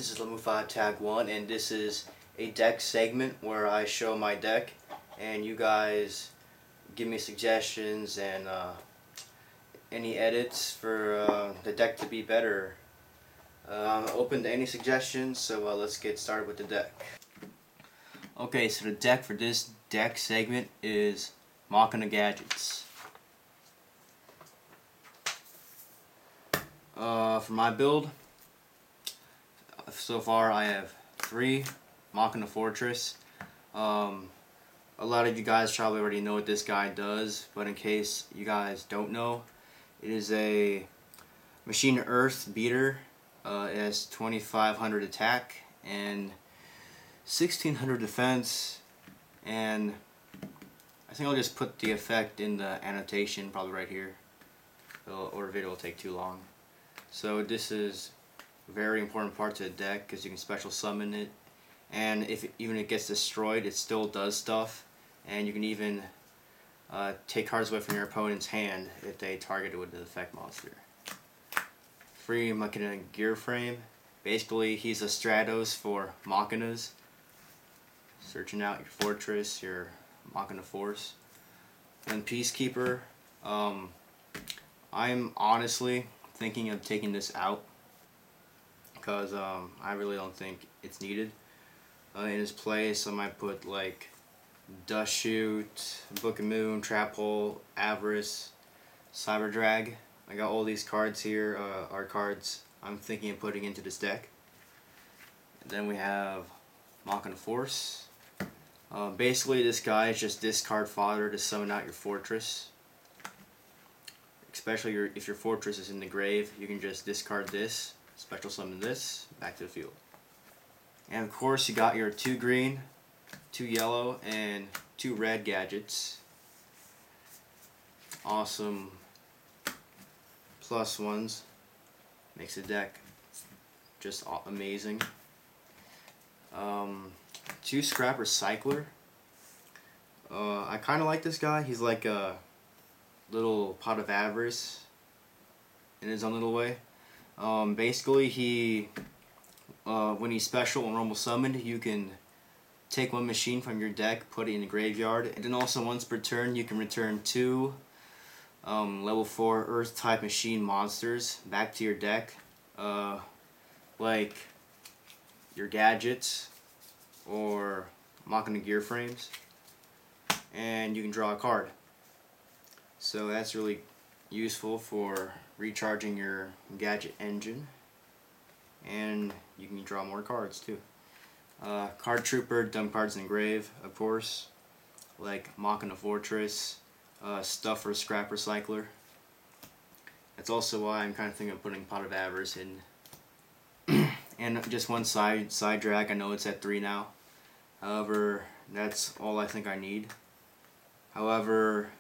this is Level 5 Tag 1, and this is a deck segment where I show my deck and you guys give me suggestions and any edits for the deck to be better. I'm open to any suggestions, so let's get started with the deck. Okay, so the deck for this deck segment is Machina gadgets. For my build, so far I have 3 Machina Fortress. A lot of you guys probably already know what this guy does, but in case you guys don't know, it is a Machina Earth beater. It has 2500 attack and 1600 defense, and I think I'll just put the effect in the annotation probably right here, or the video will take too long. So this is a very important part to the deck because you can special summon it, and if even it gets destroyed, it still does stuff, and you can even take cards away from your opponent's hand if they target it with the effect monster. Free Machina gear frame. Basically, he's a Stratos for Machinas. Searching out your fortress, your Machina force. And Peacekeeper. I'm honestly thinking of taking this out because I really don't think it's needed. In its place, I might put like Dust Shoot, Book of Moon, Trap Hole, Avarice, Cyber Drag. I got all these cards here, are cards I'm thinking of putting into this deck. And then we have Machina Force. Basically, this guy is just discard fodder to summon out your fortress. Especially if your fortress is in the grave, you can just discard this, special summon this, back to the field. And of course, you got your 2 green, 2 yellow, and 2 red gadgets. Awesome +1s. Makes the deck just amazing. 2 scrap recycler. I kind of like this guy. He's like a little pot of avarice in his own little way. Basically, he when he's special and normal summoned, you can take 1 machine from your deck, put it in the graveyard, and then also once per turn you can return 2 level 4 Earth type machine monsters back to your deck, like your gadgets or Machina gear frames, and you can draw a card. So that's really useful for recharging your gadget engine, and you can draw more cards too. Card Trooper, dump cards in the grave, of course, like Machina Fortress, Stuffer, Scrap Recycler. That's also why I'm kind of thinking of putting Pot of Avarice in. And just 1 side drag. I know it's at 3 now. However, that's all I think I need. However,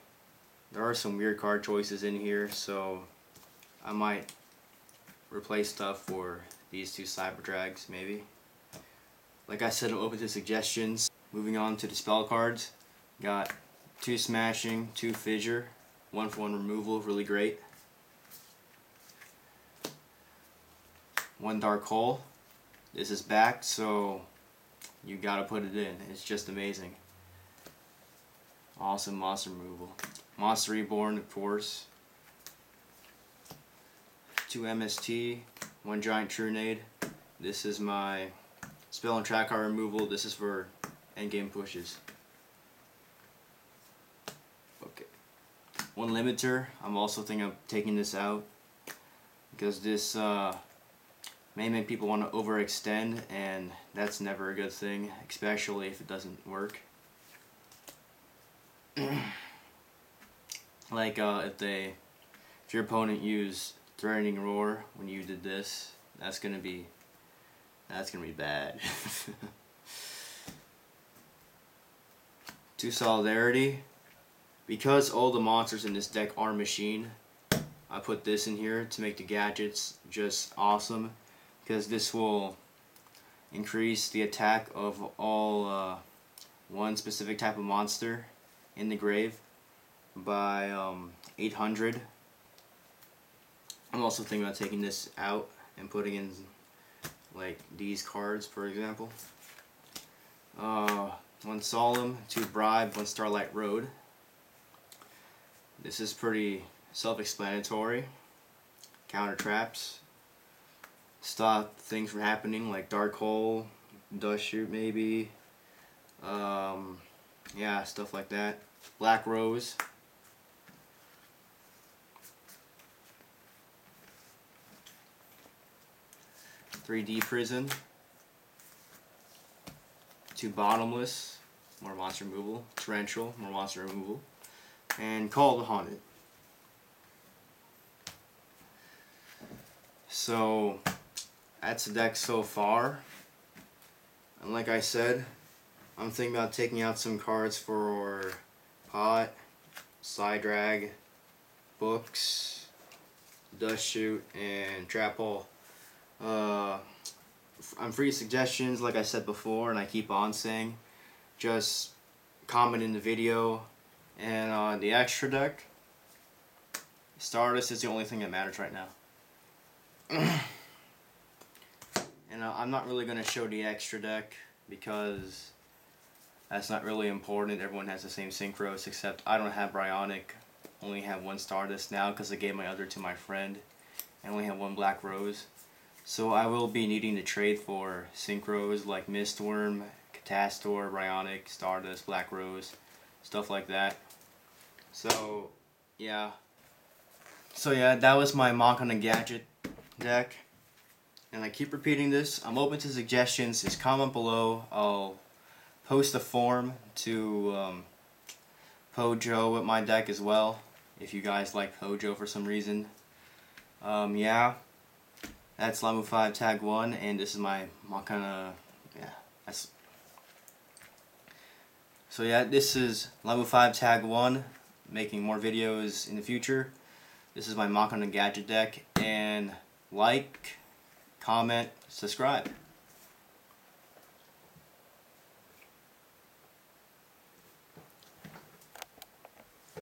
there are some weird card choices in here, so I might replace stuff for these 2 cyber drags, maybe. Like I said, I'm open to suggestions. Moving on to the spell cards. Got 2 smashing, 2 fissure, 1-for-1 removal, really great. 1 dark hole. This is back, so you gotta put it in. It's just amazing. Awesome monster removal. Monster Reborn, of course. 2 MST, 1 giant Trunade. This is my spell and track card removal. This is for endgame pushes. Okay. 1 limiter. I'm also thinking of taking this out because this may make people want to overextend, and that's never a good thing, especially if it doesn't work. Like if your opponent used Threatening Roar when you did this, that's gonna be bad. 2 Solidarity. Because all the monsters in this deck are machine, I put this in here to make the gadgets just awesome, because this will increase the attack of all 1 specific type of monster in the grave by 800. I'm also thinking about taking this out and putting in like these cards, for example. 1 Solemn, 2 Bribe, 1 Starlight Road. This is pretty self-explanatory. Counter traps. Stop things from happening, like Dark Hole, Dust Shoot maybe. Yeah, stuff like that. Black Rose. "3D Prison." 2 Bottomless, more monster removal. Torrential, more monster removal. And Call the Haunted. So that's the deck so far. And like I said, I'm thinking about taking out some cards for Pot, Side Drag, Books, Dust Shoot, and Trap Hole. I'm free suggestions, like I said before, and I keep on saying. Just comment in the video. And the extra deck, Stardust is the only thing that matters right now. And I'm not really going to show the extra deck because that's not really important. Everyone has the same synchros, except I don't have Bryonic. Only have 1 Stardust now because I gave my other to my friend. I only have 1 Black Rose. So I will be needing to trade for synchros like Mistworm, Catastor, Bryonic, Stardust, Black Rose, stuff like that. So yeah, that was my Machina Gadget deck. And I keep repeating this. I'm open to suggestions. Just comment below. I'll post a form to Pojo with my deck as well, if you guys like Pojo for some reason. Yeah, that's Lamu 5 Tag 1, and this is my Machina. Yeah, so yeah, this is Lamu 5 Tag 1, making more videos in the future. This is my Machina Gadget deck, and like, comment, subscribe.